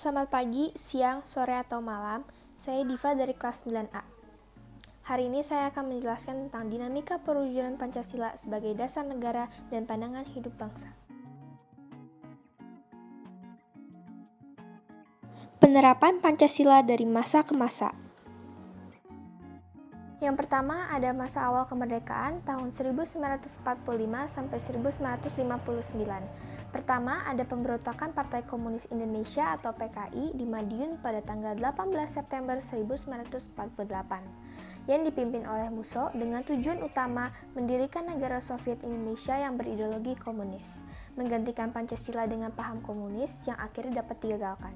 Selamat pagi, siang, sore, atau malam. Saya Diva dari kelas 9A. Hari ini saya akan menjelaskan tentang dinamika perwujudan Pancasila sebagai dasar negara dan pandangan hidup bangsa. Penerapan Pancasila dari masa ke masa. Yang pertama ada masa awal kemerdekaan tahun 1945 sampai 1959. Pertama ada pemberontakan Partai Komunis Indonesia atau PKI di Madiun pada tanggal 18 September 1948 yang dipimpin oleh Musso dengan tujuan utama mendirikan negara Soviet Indonesia yang berideologi komunis, menggantikan Pancasila dengan paham komunis yang akhirnya dapat digagalkan.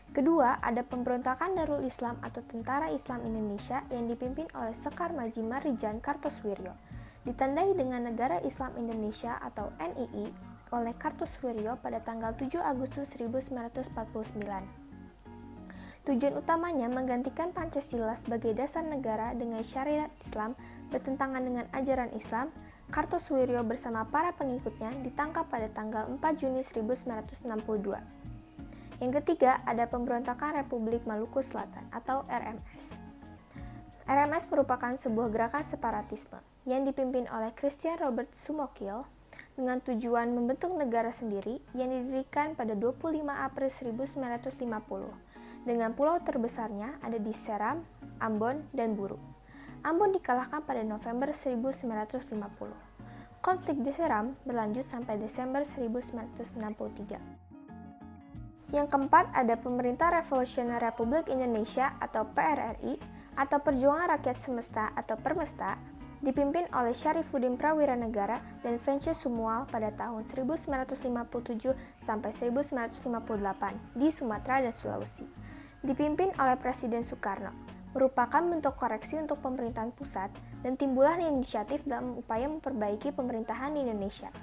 Kedua, ada pemberontakan Darul Islam atau Tentara Islam Indonesia yang dipimpin oleh Sekar Maji Marijan Kartosoewirjo, ditandai dengan Negara Islam Indonesia atau NII oleh Kartosoewirjo pada tanggal 7 Agustus 1949. Tujuan utamanya menggantikan Pancasila sebagai dasar negara dengan syariat Islam bertentangan dengan ajaran Islam. Kartosoewirjo bersama para pengikutnya ditangkap pada tanggal 4 Juni 1962. Yang ketiga, ada pemberontakan Republik Maluku Selatan atau RMS. RMS merupakan sebuah gerakan separatisme yang dipimpin oleh Christian Robert Sumokil dengan tujuan membentuk negara sendiri yang didirikan pada 25 April 1950 dengan pulau terbesarnya ada di Seram, Ambon, dan Buru. Ambon dikalahkan pada November 1950. Konflik di Seram berlanjut sampai Desember 1963. Yang keempat, ada Pemerintah Revolusioner Republik Indonesia atau PRRI atau Perjuangan Rakyat Semesta atau Permesta, dipimpin oleh Syarifuddin Prawiranegara dan Vence Sumual pada tahun 1957 sampai 1958 di Sumatera dan Sulawesi. Dipimpin oleh Presiden Soekarno, merupakan bentuk koreksi untuk pemerintahan pusat dan timbulan inisiatif dalam upaya memperbaiki pemerintahan di Indonesia.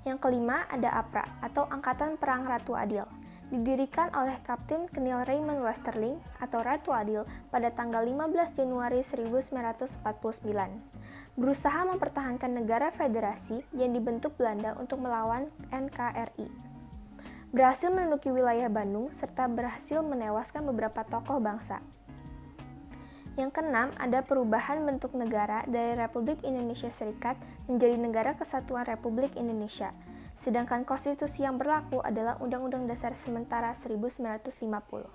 Yang kelima ada APRA atau Angkatan Perang Ratu Adil, didirikan oleh Kapten Kenil Raymond Westerling atau Ratu Adil pada tanggal 15 Januari 1949, berusaha mempertahankan negara federasi yang dibentuk Belanda untuk melawan NKRI. Berhasil menduduki wilayah Bandung serta berhasil menewaskan beberapa tokoh bangsa. Yang keenam, ada perubahan bentuk negara dari Republik Indonesia Serikat menjadi Negara Kesatuan Republik Indonesia. Sedangkan konstitusi yang berlaku adalah Undang-Undang Dasar Sementara 1950.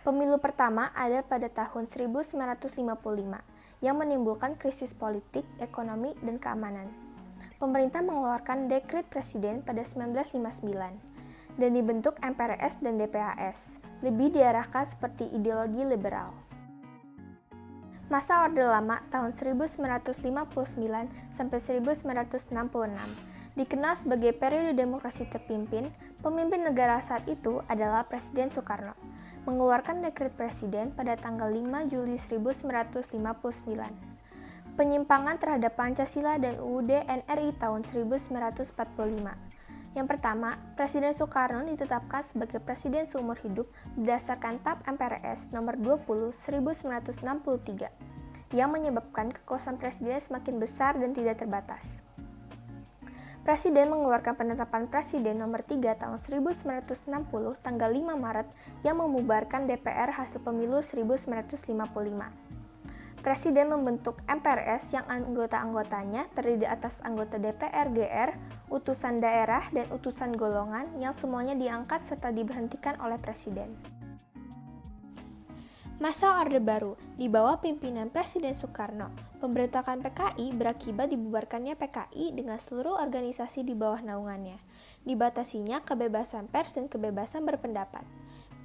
Pemilu pertama ada pada tahun 1955 yang menimbulkan krisis politik, ekonomi, dan keamanan. Pemerintah mengeluarkan dekret presiden pada 1959 dan dibentuk MPRS dan DPHS, lebih diarahkan seperti ideologi liberal. Masa Orde Lama tahun 1959 sampai 1966 dikenal sebagai periode demokrasi terpimpin. Pemimpin negara saat itu adalah Presiden Soekarno, mengeluarkan dekret presiden pada tanggal 5 Juli 1959. Penyimpangan terhadap Pancasila dan UUD NRI tahun 1945. Yang pertama, Presiden Soekarno ditetapkan sebagai presiden seumur hidup berdasarkan TAP MPRS nomor 20 1963 yang menyebabkan kekuasaan presiden semakin besar dan tidak terbatas. Presiden mengeluarkan penetapan Presiden nomor 3 tahun 1960 tanggal 5 Maret yang memubarkan DPR hasil pemilu 1955. Presiden membentuk MPRS yang anggota-anggotanya terdiri atas anggota DPR GR, utusan daerah, dan utusan golongan yang semuanya diangkat serta diberhentikan oleh Presiden. Masa Orde Baru di bawah pimpinan Presiden Soekarno, pemberontakan PKI berakibat dibubarkannya PKI dengan seluruh organisasi di bawah naungannya. Dibatasinya kebebasan pers dan kebebasan berpendapat.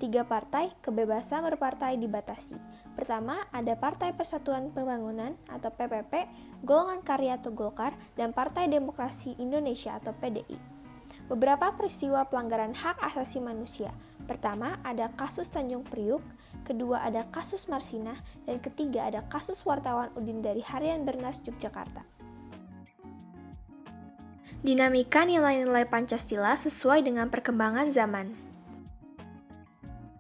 3 partai, kebebasan berpartai dibatasi. Pertama, ada Partai Persatuan Pembangunan atau PPP, Golongan Karya atau Golkar, dan Partai Demokrasi Indonesia atau PDI. Beberapa peristiwa pelanggaran hak asasi manusia. Pertama, ada kasus Tanjung Priuk, kedua ada kasus Marsinah, dan ketiga ada kasus wartawan Udin dari Harian Bernas Yogyakarta. Dinamika nilai-nilai Pancasila sesuai dengan perkembangan zaman.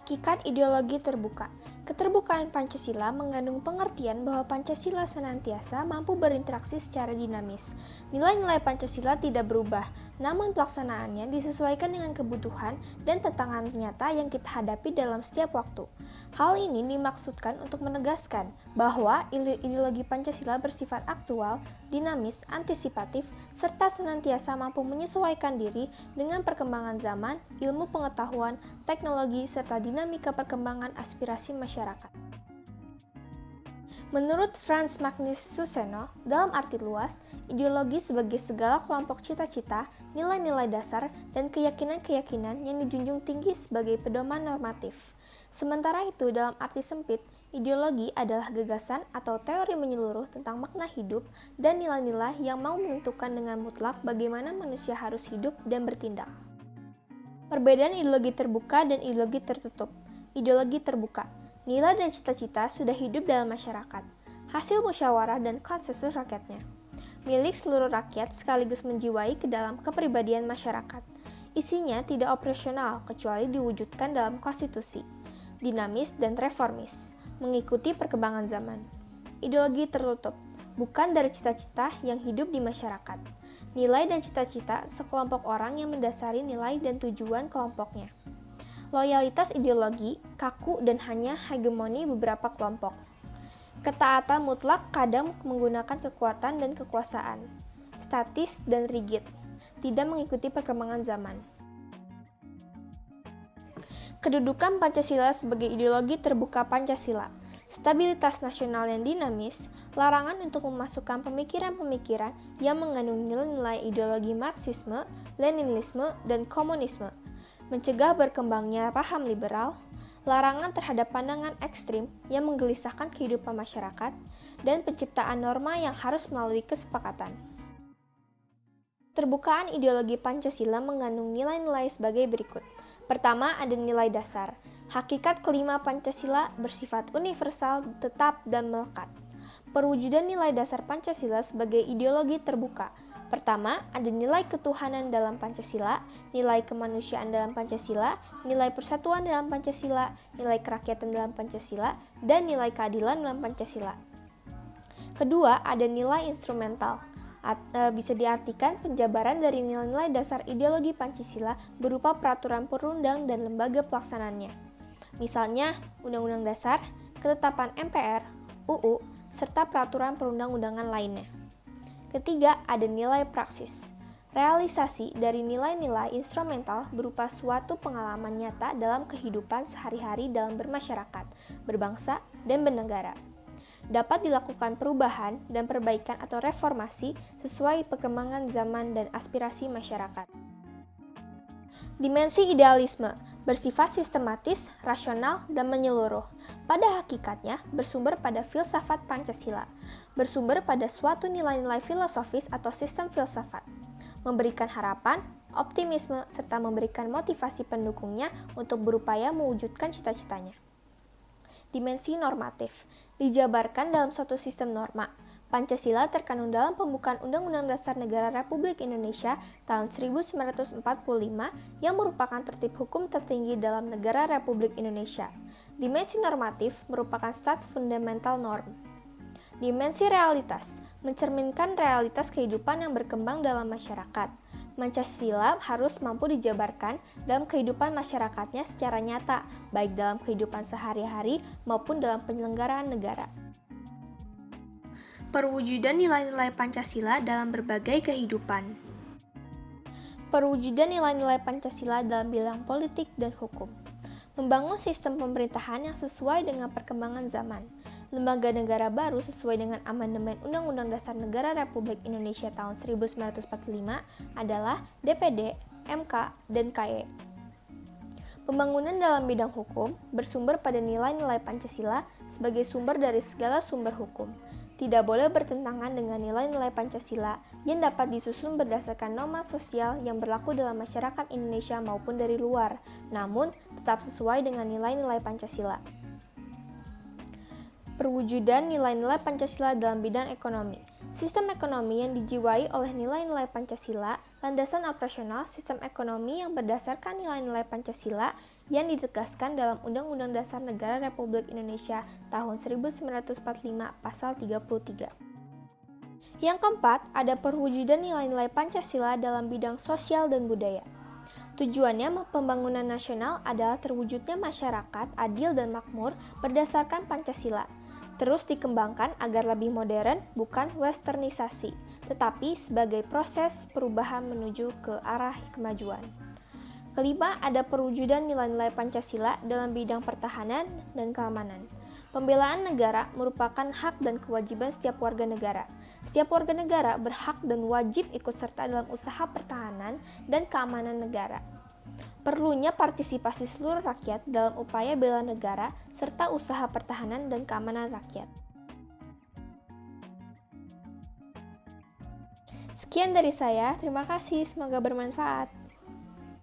Hakikat ideologi terbuka. Keterbukaan Pancasila mengandung pengertian bahwa Pancasila senantiasa mampu berinteraksi secara dinamis. Nilai-nilai Pancasila tidak berubah, namun pelaksanaannya disesuaikan dengan kebutuhan dan tantangan nyata yang kita hadapi dalam setiap waktu. Hal ini dimaksudkan untuk menegaskan bahwa ideologi Pancasila bersifat aktual, dinamis, antisipatif, serta senantiasa mampu menyesuaikan diri dengan perkembangan zaman, ilmu pengetahuan, teknologi, serta dinamika perkembangan aspirasi masyarakat. Menurut Frans Magnus Suseno, dalam arti luas, ideologi sebagai segala kelompok cita-cita, nilai-nilai dasar, dan keyakinan-keyakinan yang dijunjung tinggi sebagai pedoman normatif. Sementara itu, dalam arti sempit, ideologi adalah gagasan atau teori menyeluruh tentang makna hidup dan nilai-nilai yang mau menentukan dengan mutlak bagaimana manusia harus hidup dan bertindak. Perbedaan ideologi terbuka dan ideologi tertutup. Ideologi terbuka, nilai dan cita-cita sudah hidup dalam masyarakat, hasil musyawarah dan konsensus rakyatnya, milik seluruh rakyat sekaligus menjiwai ke dalam kepribadian masyarakat. Isinya tidak operasional kecuali diwujudkan dalam konstitusi, dinamis dan reformis, mengikuti perkembangan zaman. Ideologi tertutup, bukan dari cita-cita yang hidup di masyarakat, nilai dan cita-cita sekelompok orang yang mendasari nilai dan tujuan kelompoknya. Loyalitas ideologi, kaku dan hanya hegemoni beberapa kelompok. Ketaatan mutlak kadang menggunakan kekuatan dan kekuasaan. Statis dan rigid, tidak mengikuti perkembangan zaman. Kedudukan Pancasila sebagai ideologi terbuka Pancasila, stabilitas nasional yang dinamis, larangan untuk memasukkan pemikiran-pemikiran yang mengandung nilai-nilai ideologi Marxisme, Leninisme, dan komunisme, mencegah berkembangnya paham liberal, larangan terhadap pandangan ekstrim yang menggelisahkan kehidupan masyarakat, dan penciptaan norma yang harus melalui kesepakatan. Terbukaan ideologi Pancasila mengandung nilai-nilai sebagai berikut. Pertama, ada nilai dasar. Hakikat kelima Pancasila bersifat universal, tetap, dan melekat. Perwujudan nilai dasar Pancasila sebagai ideologi terbuka. Pertama, ada nilai ketuhanan dalam Pancasila, nilai kemanusiaan dalam Pancasila, nilai persatuan dalam Pancasila, nilai kerakyatan dalam Pancasila, dan nilai keadilan dalam Pancasila. Kedua, ada nilai instrumental. Bisa diartikan penjabaran dari nilai-nilai dasar ideologi Pancasila berupa peraturan perundang dan lembaga pelaksananya. Misalnya, Undang-Undang Dasar, ketetapan MPR, UU, serta peraturan perundang-undangan lainnya. Ketiga, ada nilai praksis. Realisasi dari nilai-nilai instrumental berupa suatu pengalaman nyata dalam kehidupan sehari-hari dalam bermasyarakat, berbangsa, dan bernegara. Dapat dilakukan perubahan dan perbaikan atau reformasi sesuai perkembangan zaman dan aspirasi masyarakat. Dimensi idealisme bersifat sistematis, rasional, dan menyeluruh. Pada hakikatnya, bersumber pada filsafat Pancasila, bersumber pada suatu nilai-nilai filosofis atau sistem filsafat, memberikan harapan, optimisme, serta memberikan motivasi pendukungnya untuk berupaya mewujudkan cita-citanya. Dimensi normatif dijabarkan dalam suatu sistem norma. Pancasila terkandung dalam pembukaan Undang-Undang Dasar Negara Republik Indonesia tahun 1945 yang merupakan tertib hukum tertinggi dalam negara Republik Indonesia. Dimensi normatif merupakan stats fundamental norm. Dimensi realitas mencerminkan realitas kehidupan yang berkembang dalam masyarakat. Pancasila harus mampu dijabarkan dalam kehidupan masyarakatnya secara nyata, baik dalam kehidupan sehari-hari maupun dalam penyelenggaraan negara. Perwujudan nilai-nilai Pancasila dalam berbagai kehidupan. Perwujudan nilai-nilai Pancasila dalam bidang politik dan hukum. Membangun sistem pemerintahan yang sesuai dengan perkembangan zaman. Lembaga negara baru sesuai dengan amandemen Undang-Undang Dasar Negara Republik Indonesia tahun 1945 adalah DPD, MK, dan KE. Pembangunan dalam bidang hukum bersumber pada nilai-nilai Pancasila sebagai sumber dari segala sumber hukum. Tidak boleh bertentangan dengan nilai-nilai Pancasila yang dapat disusun berdasarkan norma sosial yang berlaku dalam masyarakat Indonesia maupun dari luar, namun tetap sesuai dengan nilai-nilai Pancasila. Perwujudan nilai-nilai Pancasila dalam bidang ekonomi. Sistem ekonomi yang dijiwai oleh nilai-nilai Pancasila, landasan operasional sistem ekonomi yang berdasarkan nilai-nilai Pancasila yang ditegaskan dalam Undang-Undang Dasar Negara Republik Indonesia tahun 1945 pasal 33. Yang keempat, ada perwujudan nilai-nilai Pancasila dalam bidang sosial dan budaya. Tujuannya pembangunan nasional adalah terwujudnya masyarakat adil dan makmur berdasarkan Pancasila, terus dikembangkan agar lebih modern, bukan westernisasi, tetapi sebagai proses perubahan menuju ke arah kemajuan. Kelima, ada perwujudan nilai-nilai Pancasila dalam bidang pertahanan dan keamanan. Pembelaan negara merupakan hak dan kewajiban setiap warga negara. Setiap warga negara berhak dan wajib ikut serta dalam usaha pertahanan dan keamanan negara. Perlunya partisipasi seluruh rakyat dalam upaya bela negara serta usaha pertahanan dan keamanan rakyat. Sekian dari saya, terima kasih, semoga bermanfaat.